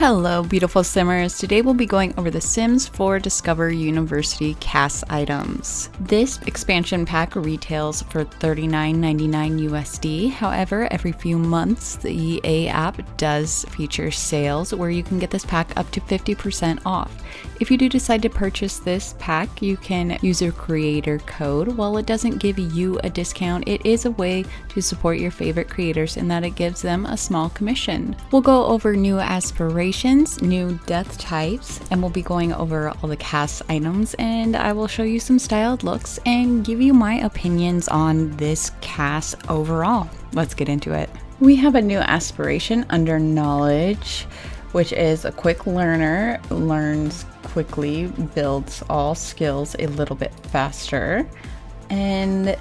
Hello, beautiful Simmers. Today we'll be going over the Sims 4 Discover University CAS items. This expansion pack retails for $39.99 USD. However, every few months, the EA app does feature sales where you can get this pack up to 50% off. If you do decide to purchase this pack, you can use your creator code. While it doesn't give you a discount, it is a way to support your favorite creators in that it gives them a small commission. We'll go over new aspirations, new death types, and we'll be going over all the CAS items, and I will show you some styled looks and give you my opinions on this CAS overall. Let's get into it. We have a new aspiration under knowledge, which is a quick learner, learns quickly, builds all skills a little bit faster. And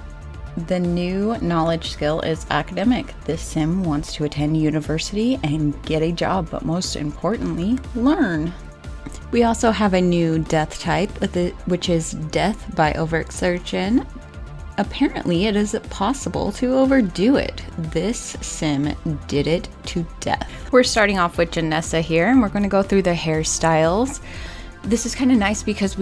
the new knowledge skill is academic. This sim wants to attend university and get a job, but most importantly, learn. We also have a new death type, which is death by overexertion. Apparently, it is possible to overdo it. This sim did it to death. We're starting off with Janessa here, and we're going to go through the hairstyles. This is kind of nice because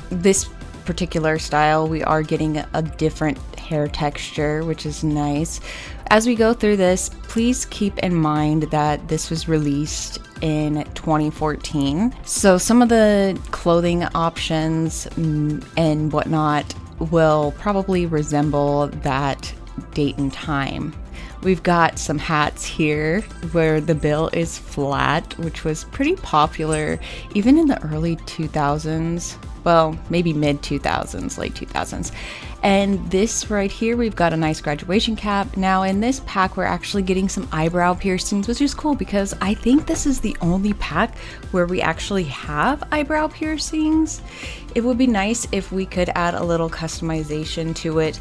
this particular style, we are getting a different hair texture, which is nice. As we go through this, please keep in mind that this was released in 2014. So some of the clothing options and whatnot will probably resemble that date and time. We've got some hats here where the bill is flat, which was pretty popular even in the early 2000s. Well, maybe mid 2000s, late 2000s. And this right here, we've got a nice graduation cap. Now in this pack, we're actually getting some eyebrow piercings, which is cool because I think this is the only pack where we actually have eyebrow piercings. It would be nice if we could add a little customization to it,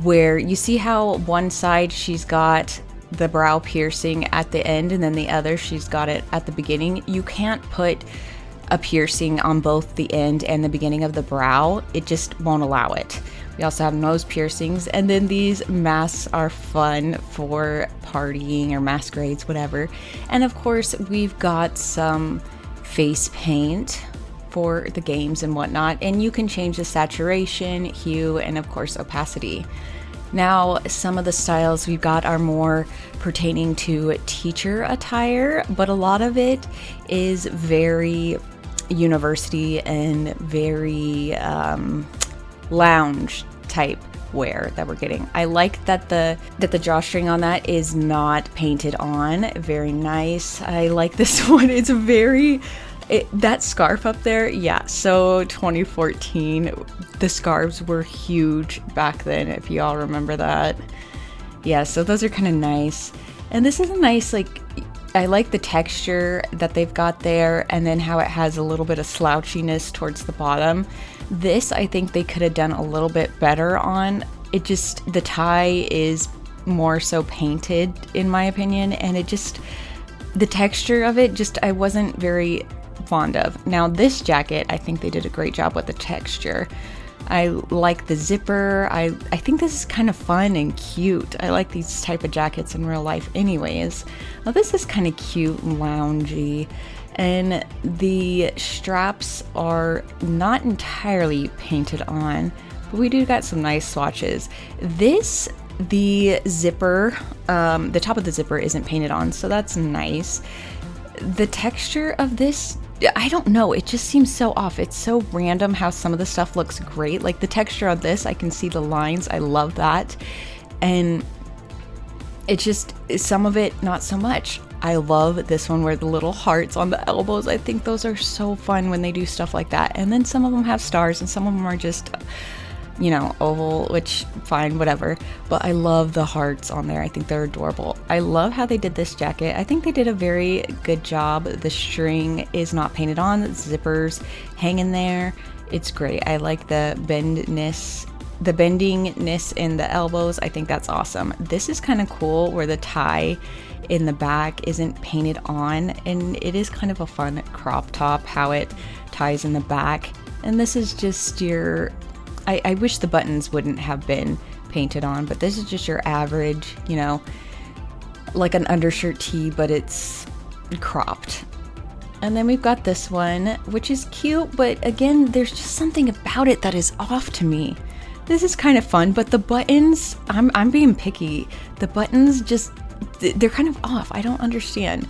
where you see how one side she's got the brow piercing at the end and then the other she's got it at the beginning. You can't put a piercing on both the end and the beginning of the brow. It just won't allow it. We also have nose piercings, and then these masks are fun for partying or masquerades, whatever. And of course, we've got some face paint for the games and whatnot, and you can change the saturation, hue, and of course opacity. Now, some of the styles we've got are more pertaining to teacher attire, but a lot of it is very university and very lounge type wear that we're getting. I like that the drawstring on that is not painted on. Very nice. I like this one. It's very that scarf up there, yeah, so 2014, the scarves were huge back then, if you all remember that. Yeah, so those are kind of nice. And this is a nice, I like the texture that they've got there, and then how it has a little bit of slouchiness towards the bottom. This, I think they could have done a little bit better on. It just, the tie is more so painted, in my opinion, and the texture of it, I wasn't very fond of. Now this jacket, I think they did a great job with the texture. I like the zipper. I think this is kind of fun and cute. I like these type of jackets in real life anyways. Now this is kind of cute and loungy, and the straps are not entirely painted on, but we do got some nice swatches. The zipper, the top of the zipper isn't painted on, so that's nice. The texture of this, I don't know, it just seems so off. It's so random how some of the stuff looks great. Like the texture of this, I can see the lines. I love that. And it's just, some of it, not so much. I love this one where the little hearts on the elbows. I think those are so fun when they do stuff like that. And then some of them have stars and some of them are just, oval, which fine, whatever. But I love the hearts on there. I think they're adorable. I love how they did this jacket. I think they did a very good job. The string is not painted on. The zippers hang in there. It's great. I like the bendiness in the elbows. I think that's awesome. This is kind of cool where the tie in the back isn't painted on, and it is kind of a fun crop top how it ties in the back. And this is just your, I wish the buttons wouldn't have been painted on, but this is just your average, like an undershirt tee, but it's cropped. And then we've got this one, which is cute, but again, there's just something about it that is off to me. This is kind of fun, but the buttons, I'm being picky. The buttons just, they're kind of off. I don't understand.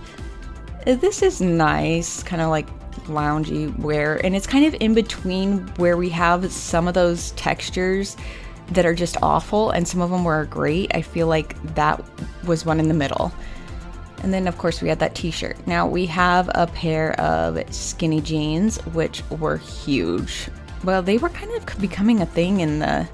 This is nice, kind of like loungy wear, and it's kind of in between where we have some of those textures that are just awful and some of them were great. I feel like that was one in the middle. And then of course we had that t-shirt. Now we have a pair of skinny jeans, which were huge. Well, they were kind of becoming a thing in the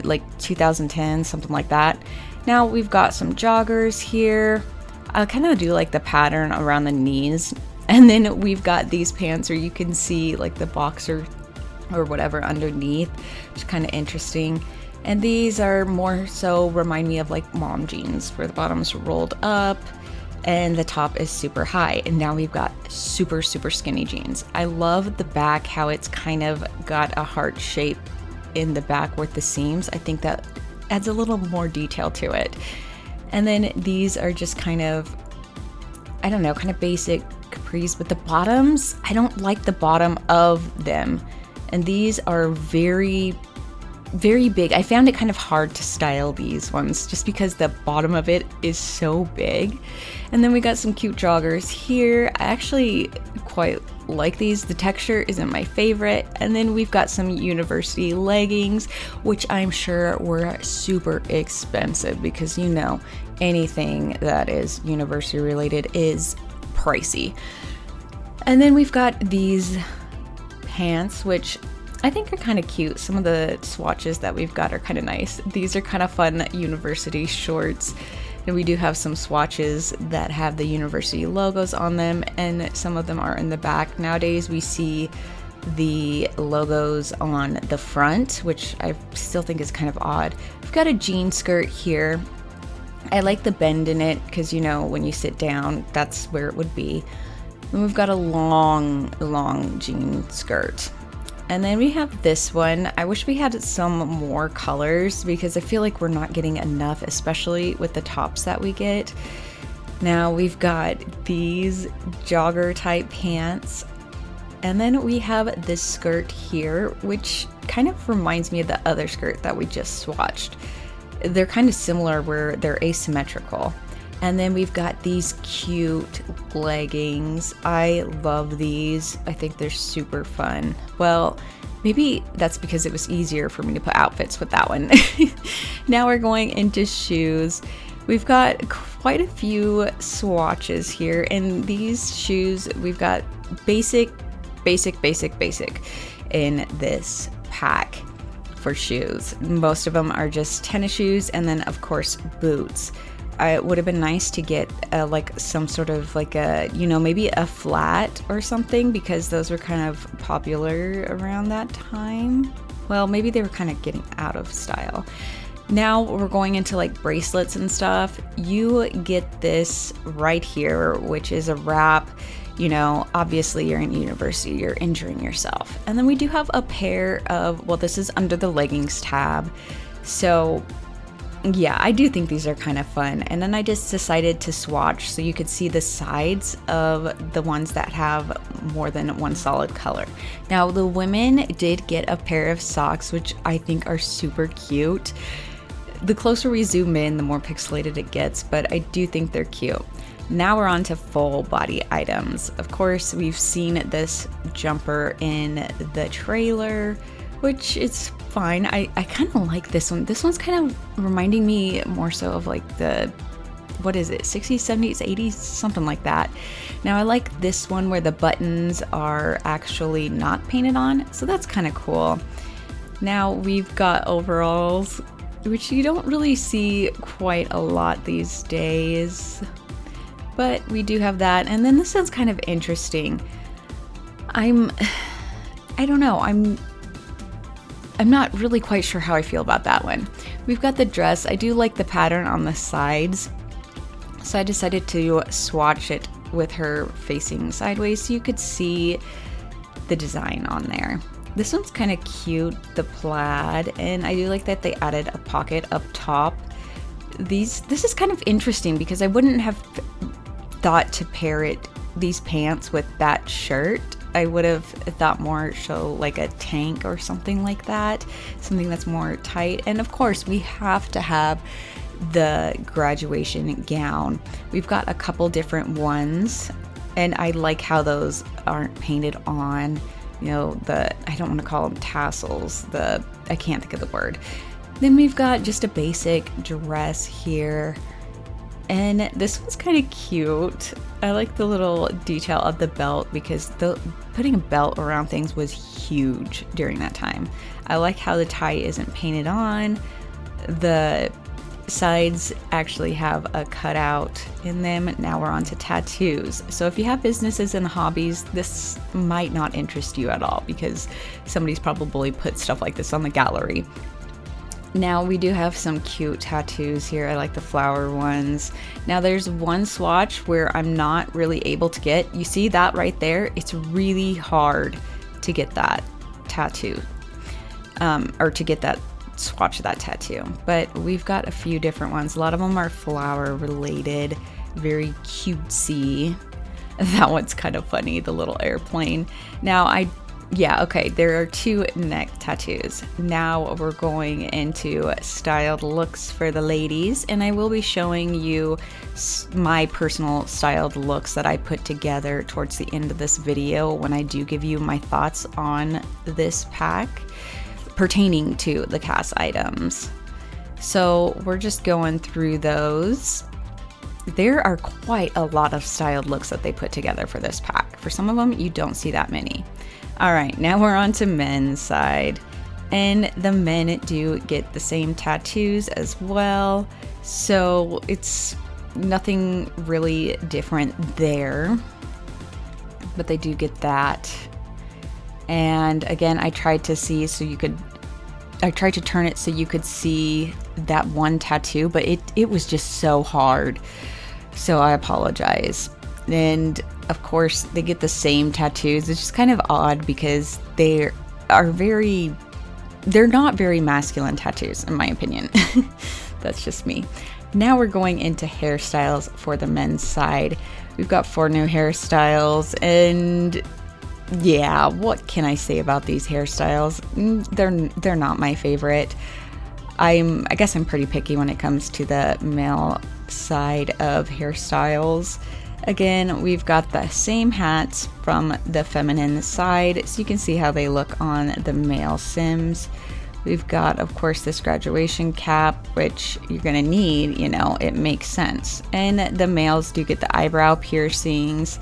like 2010, something like that. Now we've got some joggers here. I kind of do like the pattern around the knees. And then we've got these pants where you can see like the boxer or whatever underneath, which is kind of interesting. And these are more so remind me of like mom jeans, where the bottom's rolled up and the top is super high. And now we've got super skinny jeans. I love the back, how it's kind of got a heart shape in the back with the seams. I think that adds a little more detail to it. And then these are just kind of, I don't know, kind of basic capris, but the bottoms, I don't like the bottom of them. And these are very big. I found it kind of hard to style these ones just because the bottom of it is so big. And then we got some cute joggers here. I actually quite like these. The texture isn't my favorite. And then we've got some university leggings, which I'm sure were super expensive because, you know, anything that is university related is pricey. And then we've got these pants, which I think are kind of cute. Some of the swatches that we've got are kind of nice. These are kind of fun university shorts. And we do have some swatches that have the university logos on them, and some of them are in the back. Nowadays we see the logos on the front, which I still think is kind of odd. We've got a jean skirt here. I like the bend in it because, you know, when you sit down, that's where it would be. And we've got a long jean skirt. And then we have this one. I wish we had some more colors because I feel like we're not getting enough, especially with the tops that we get. Now we've got these jogger type pants. And then we have this skirt here, which kind of reminds me of the other skirt that we just swatched. They're kind of similar where they're asymmetrical. And then we've got these cute leggings. I love these. I think they're super fun. Well, maybe that's because it was easier for me to put outfits with that one. Now we're going into shoes. We've got quite a few swatches here. And these shoes, we've got basic in this pack for shoes. Most of them are just tennis shoes and then of course boots. It would have been nice to get like some sort of like a, you know, maybe a flat or something because those were kind of popular around that time. Well, maybe they were kind of getting out of style. Now we're going into like bracelets and stuff. You get this right here, which is a wrap. You know, obviously you're in university, you're injuring yourself. And then we do have a pair of, well, this is under the leggings tab. So yeah, I do think these are kind of fun. And then I just decided to swatch so you could see the sides of the ones that have more than one solid color. Now the women did get a pair of socks, which I think are super cute. The closer we zoom in, the more pixelated it gets, but I do think they're cute. Now we're on to full body items. Of course, we've seen this jumper in the trailer, which is fine. I kind of like this one. This one's kind of reminding me more so of like the, what is it, 60s, 70s, 80s, something like that. Now I like this one where the buttons are actually not painted on, so that's kind of cool. Now we've got overalls, which you don't really see quite a lot these days, but we do have that. And then this one's kind of interesting. I don't know, I'm not really quite sure how I feel about that one. We've got the dress. I do like the pattern on the sides, so I decided to swatch it with her facing sideways so you could see the design on there. This one's kind of cute, the plaid, and I do like that they added a pocket up top. This is kind of interesting because I wouldn't have thought to pair it these pants with that shirt, I would have thought more show like a tank or something like that, something that's more tight. And of course we have to have the graduation gown. We've got a couple different ones, and I like how those aren't painted on, you know, I don't want to call them tassels, I can't think of the word. Then we've got just a basic dress here, and this one's kind of cute. I like the little detail of the belt, because putting a belt around things was huge during that time. I like how the tie isn't painted on. The sides actually have a cutout in them. Now we're on to tattoos. So if you have businesses and hobbies, this might not interest you at all, because somebody's probably put stuff like this on the gallery. Now we do have some cute tattoos here. I like the flower ones. Now there's one swatch where I'm not really able to get. You see that right there? It's really hard to get that tattoo, or to get that swatch of that tattoo. But we've got a few different ones. A lot of them are flower related, very cutesy. That one's kind of funny, the little airplane. Now okay, there are 2 neck tattoos. Now we're going into styled looks for the ladies, and I will be showing you my personal styled looks that I put together towards the end of this video, when I do give you my thoughts on this pack pertaining to the CAS items. So we're just going through those. There are quite a lot of styled looks that they put together for this pack. For some of them, you don't see that many. All right, now we're on to men's side, and the men do get the same tattoos as well. So it's nothing really different there, but they do get that. And again, I tried to turn it so you could see that one tattoo, but it was just so hard. So I apologize. And of course they get the same tattoos. It's just kind of odd, because they're not very masculine tattoos, in my opinion. That's just me. Now we're going into hairstyles for the men's side. We've got 4 new hairstyles, and yeah, what can I say about these hairstyles? They're not my favorite. I guess I'm pretty picky when it comes to the male side of hairstyles. Again, we've got the same hats from the feminine side, so you can see how they look on the male Sims. We've got, of course, this graduation cap, which you're gonna need, you know, it makes sense. And the males do get the eyebrow piercings,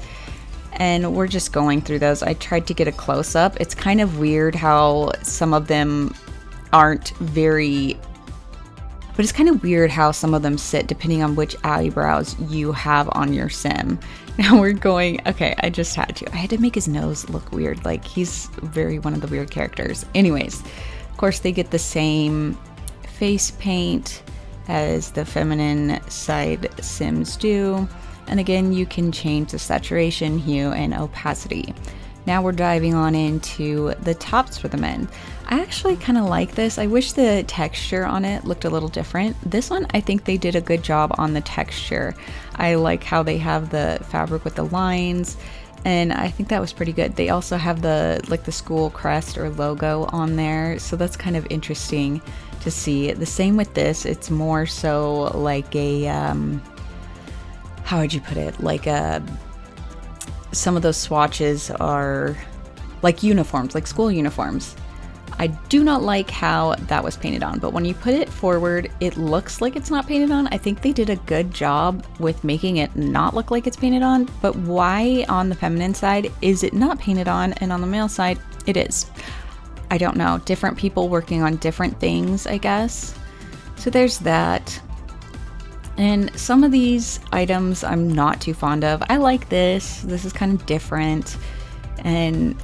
and we're just going through those. I tried to get a close-up. It's kind of weird how some of them aren't very... But it's kind of weird how some of them sit depending on which eyebrows you have on your sim. Now we're going, okay, I had to make his nose look weird. Like, he's one of the weird characters. Anyways, of course they get the same face paint as the feminine side Sims do. And again, you can change the saturation, hue, and opacity. Now we're diving on into the tops for the men. I actually kind of like this. I wish the texture on it looked a little different. This one, I think they did a good job on the texture. I like how they have the fabric with the lines, and I think that was pretty good. They also have the school crest or logo on there, so that's kind of interesting to see. The same with this. It's more so like a how would you put it? Like some of those swatches are like uniforms, like school uniforms. I do not like how that was painted on, but when you put it forward, it looks like it's not painted on. I think they did a good job with making it not look like it's painted on, but why on the feminine side is it not painted on, and on the male side, it is? I don't know. Different people working on different things, I guess. So there's that. And some of these items I'm not too fond of. I like this. This is kind of different. And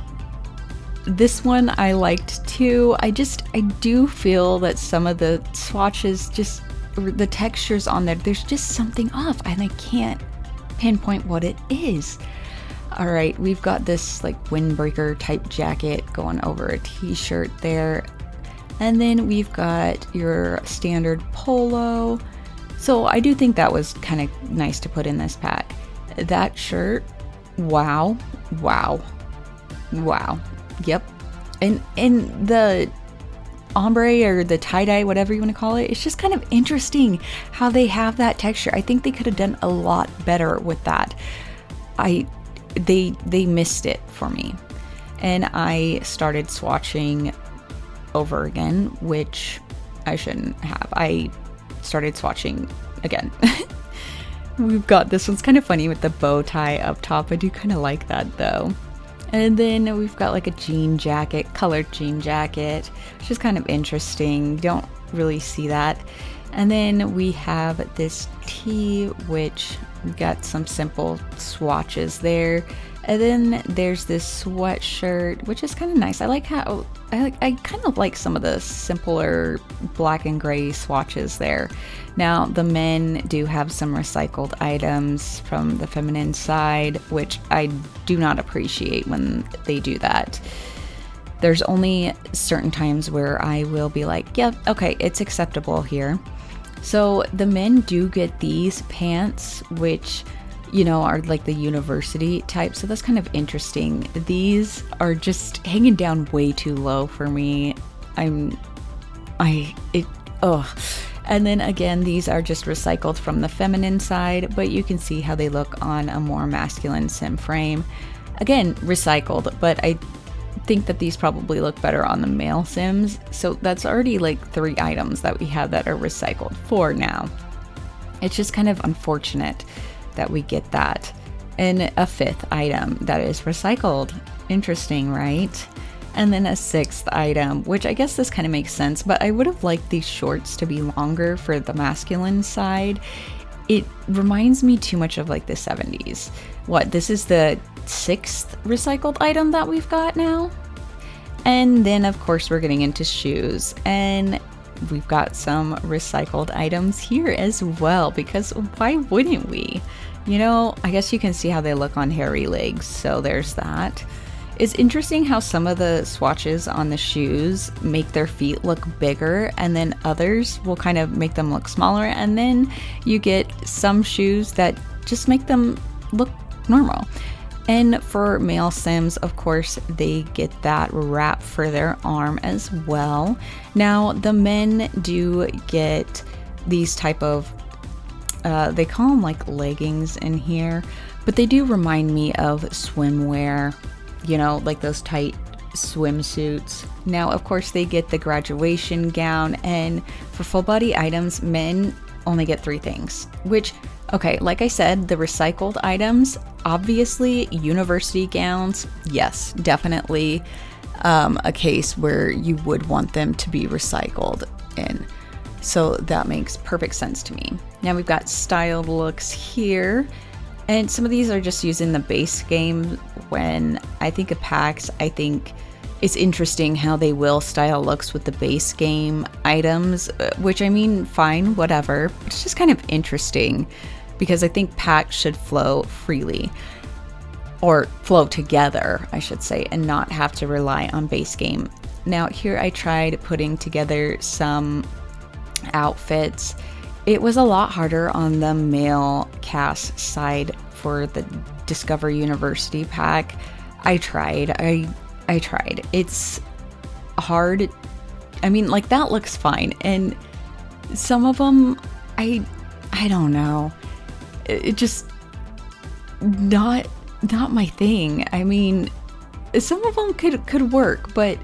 this one I liked too. I do feel that some of the swatches, just the textures on there, there's just something off, and I can't pinpoint what it is. All right, we've got this like windbreaker type jacket going over a t-shirt there. And then we've got your standard polo. So I do think that was kind of nice to put in this pack. That shirt, Wow, wow, wow. Yep. And the ombre or the tie-dye, whatever you want to call it, it's just kind of interesting how they have that texture. I think they could have done a lot better with that. They missed it for me. And I started swatching over again, which I shouldn't have. I started swatching again. We've got this one's kind of funny with the bow tie up top. I do kind of like that though. And then we've got like a jean jacket, colored jean jacket, which is kind of interesting. You don't really see that. And then we have this tee, which we've got some simple swatches there. And then there's this sweatshirt, which is kind of nice. I like how I kind of like some of the simpler black and gray swatches there. Now the men do have some recycled items from the feminine side, which I do not appreciate when they do that. There's only certain times where I will be like, yeah, okay, it's acceptable here. So the men do get these pants, which, you know, are like the university type. So that's kind of interesting. These are just hanging down way too low for me. And then again, these are just recycled from the feminine side, but you can see how they look on a more masculine sim frame. Again, recycled, but I think that these probably look better on the male sims. So that's already like 3 items that we have that are recycled. 4 now. It's just kind of unfortunate that we get that. And a 5th item that is recycled. Interesting, right? And then a 6th item, which I guess this kind of makes sense, but I would have liked these shorts to be longer for the masculine side. It reminds me too much of like the 70s. What, this is the 6th recycled item that we've got now? And then of course we're getting into shoes, and we've got some recycled items here as well, because why wouldn't we? You know, I guess you can see how they look on hairy legs, so there's that. It's interesting how some of the swatches on the shoes make their feet look bigger, and then others will kind of make them look smaller, and then you get some shoes that just make them look normal. And for male sims, of course, they get that wrap for their arm as well. Now, the men do get these type of, they call them like leggings in here, but they do remind me of swimwear, you know, like those tight swimsuits. Now, of course, they get the graduation gown, and for full body items, men only get 3 things, which, okay, like I said, the recycled items, obviously university gowns, yes, definitely a case where you would want them to be recycled in. So that makes perfect sense to me. Now we've got styled looks here, and some of these are just using the base game. When I think of packs, I think it's interesting how they will style looks with the base game items, which I mean, fine, whatever, but it's just kind of interesting because I think packs should flow freely, or flow together, I should say, and not have to rely on base game. Now here I tried putting together some outfits. It was a lot harder on the male CAS side for the Discover University pack. I tried. It's hard. I mean, like, that looks fine, and some of them, I don't know. It just not my thing. I mean, some of them could work, but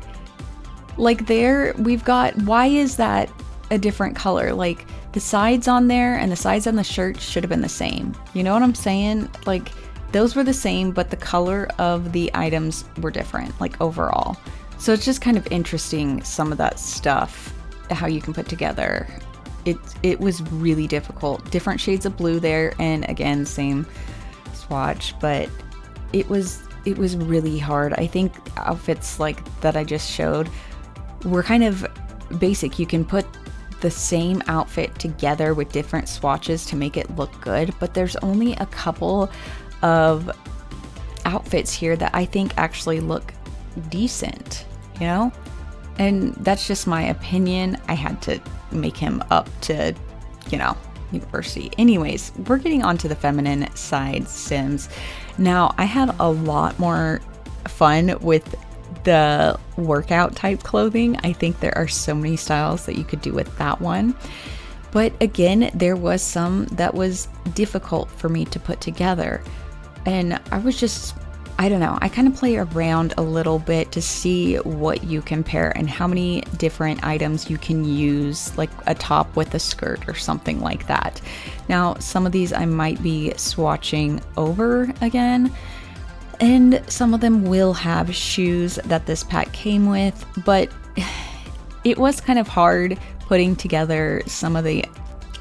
like there, we've got, why is that a different color? Like, the sides on there and the sides on the shirt should have been the same. You know what I'm saying? Like, those were the same, but the color of the items were different, like overall. So it's just kind of interesting, some of that stuff, how you can put together. It was really difficult. Different shades of blue there, and again, same swatch, but it was really hard. I think outfits like that I just showed were kind of basic. You can put the same outfit together with different swatches to make it look good, but there's only a couple of outfits here that I think actually look decent, you know? And that's just my opinion. I had to make him up to, you know, university. Anyways, we're getting onto the feminine side sims, Now, I had a lot more fun with the workout type clothing. I think there are so many styles that you could do with that one. But again, there was some that was difficult for me to put together. And I was just, I don't know, I kind of play around a little bit to see what you compare and how many different items you can use, like a top with a skirt or something like that. Now, some of these I might be swatching over again, and some of them will have shoes that this pack came with, but it was kind of hard putting together some of the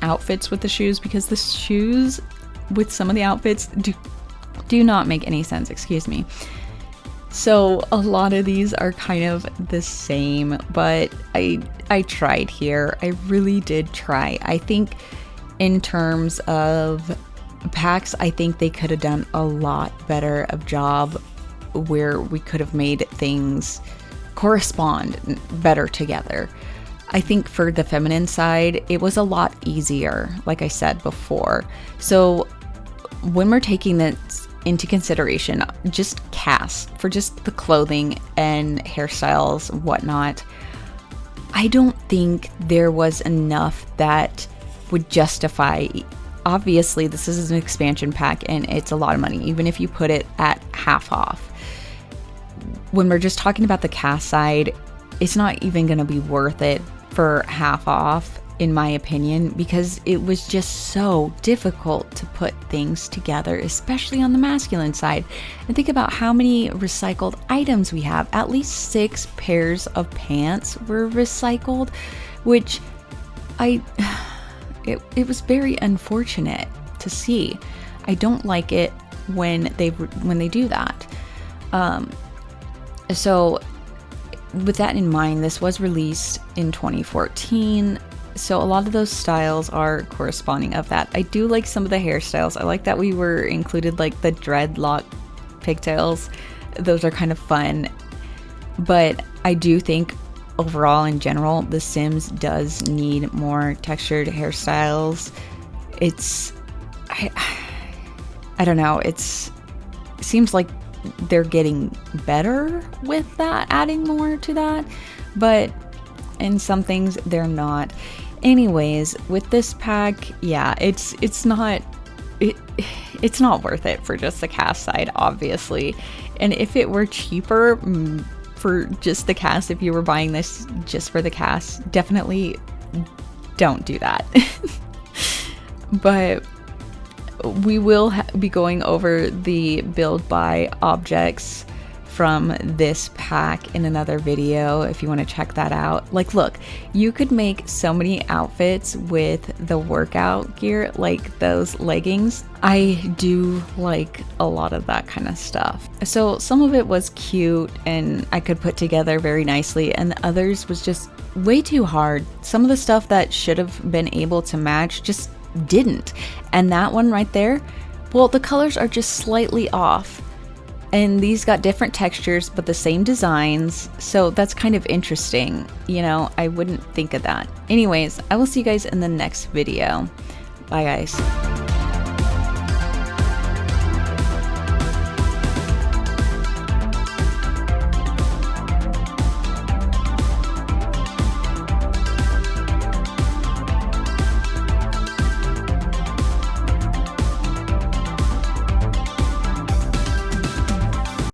outfits with the shoes, because the shoes with some of the outfits do not make any sense, excuse me. So a lot of these are kind of the same, but I tried here. I really did try. I think in terms of packs, I think they could have done a lot better of job where we could have made things correspond better together. I think for the feminine side, it was a lot easier, like I said before. So when we're taking this into consideration, just CAS, for just the clothing and hairstyles, whatnot, I don't think there was enough that would justify. Obviously, this is an expansion pack and it's a lot of money, even if you put it at half off. When we're just talking about the CAS side, it's not even going to be worth it for half off, in my opinion, because it was just so difficult to put things together, especially on the masculine side. And think about how many recycled items we have. At least 6 pairs of pants were recycled, which it was very unfortunate to see. I don't like it when they do that. So with that in mind, this was released in 2014. So a lot of those styles are corresponding of that. I do like some of the hairstyles. I like that we were included like the dreadlock pigtails. Those are kind of fun. But I do think overall in general, The Sims does need more textured hairstyles. I don't know. It seems like they're getting better with that, adding more to that. But in some things they're not. Anyways, with this pack, yeah, it's not worth it for just the CAS side, obviously. And if it were cheaper for just the CAS, if you were buying this just for the CAS, definitely don't do that. But we will be going over the build by objects from this pack in another video if you want to check that out. Like, look, you could make so many outfits with the workout gear, like those leggings. I do like a lot of that kind of stuff. So some of it was cute and I could put together very nicely, and the others was just way too hard. Some of the stuff that should have been able to match just didn't. And that one right there, well, the colors are just slightly off. And these got different textures, but the same designs. So that's kind of interesting. You know, I wouldn't think of that. Anyways, I will see you guys in the next video. Bye, guys.